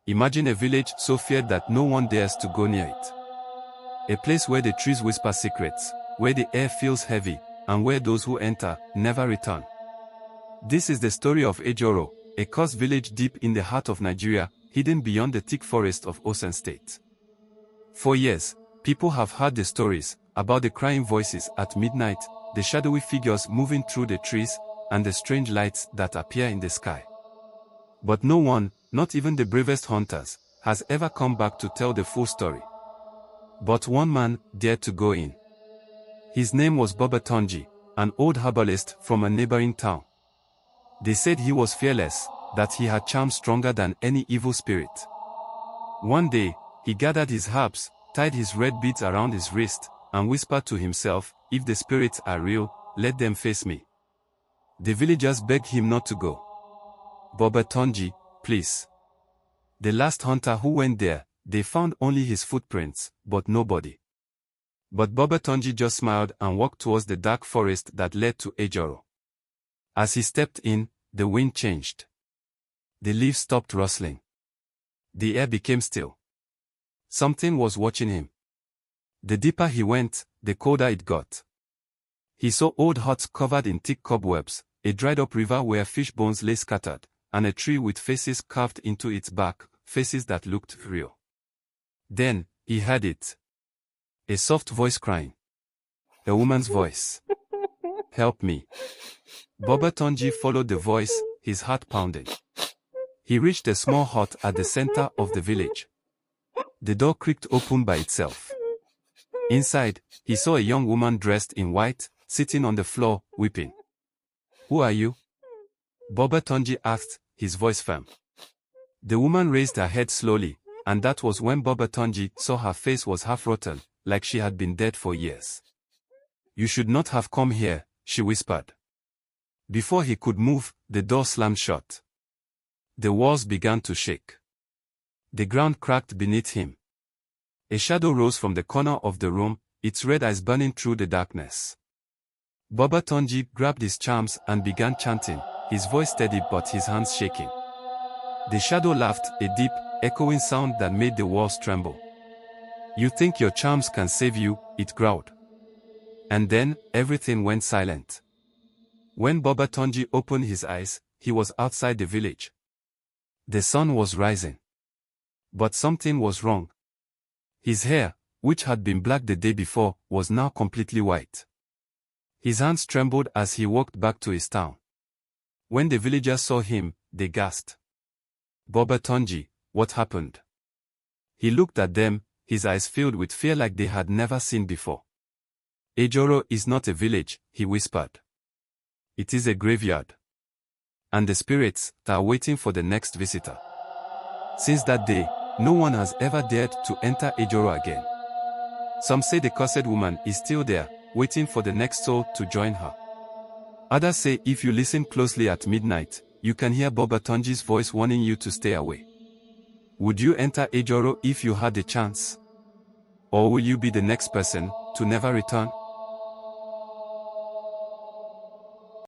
Imagine a village so feared that no one dares to go near it. A place where the trees whisper secrets, where the air feels heavy, and where those who enter never return. This is the story of Aje-Oro, a cursed village deep in the heart of Nigeria, hidden beyond the thick forest of Osun State. For years, people have heard the stories about the crying voices at midnight, the shadowy figures moving through the trees, and the strange lights that appear in the sky. But no one, not even the bravest hunters, has ever come back to tell the full story. But one man dared to go in. His name was Tunji, an old herbalist from a neighboring town. They said he was fearless, that he had charms stronger than any evil spirit. One day, he gathered his herbs, tied his red beads around his wrist, and whispered to himself, "If the spirits are real, let them face me." The villagers begged him not to go. Tunji, please. The last hunter who went there, they found only his footprints, but nobody. But Tunji just smiled and walked towards the dark forest that led to Aje-Oro. As he stepped in, the wind changed. The leaves stopped rustling. The air became still. Something was watching him. The deeper he went, the colder it got. He saw old huts covered in thick cobwebs, a dried-up river where fish bones lay scattered, and a tree with faces carved into its bark, faces that looked real. Then, he heard it. A soft voice crying. A woman's voice. "Help me." Tunji followed the voice, his heart pounding. He reached a small hut at the center of the village. The door creaked open by itself. Inside, he saw a young woman dressed in white, sitting on the floor, weeping. "Who are you?" Tunji asked, his voice firm. The woman raised her head slowly, and that was when Tunji saw her face was half rotten, like she had been dead for years. "You should not have come here," she whispered. Before he could move, the door slammed shut. The walls began to shake. The ground cracked beneath him. A shadow rose from the corner of the room, its red eyes burning through the darkness. Tunji grabbed his charms and began chanting, his voice steady but his hands shaking. The shadow laughed, a deep, echoing sound that made the walls tremble. "You think your charms can save you," it growled. And then, everything went silent. When Tunji opened his eyes, he was outside the village. The sun was rising. But something was wrong. His hair, which had been black the day before, was now completely white. His hands trembled as he walked back to his town. When the villagers saw him, they gasped. "Tunji, what happened?" He looked at them, his eyes filled with fear like they had never seen before. "Aje-Oro is not a village," he whispered. "It is a graveyard. And the spirits are waiting for the next visitor." Since that day, no one has ever dared to enter Aje-Oro again. Some say the cursed woman is still there, waiting for the next soul to join her. Others say if you listen closely at midnight, you can hear Tunji's voice warning you to stay away. Would you enter Aje-Oro if you had the chance? Or will you be the next person to never return?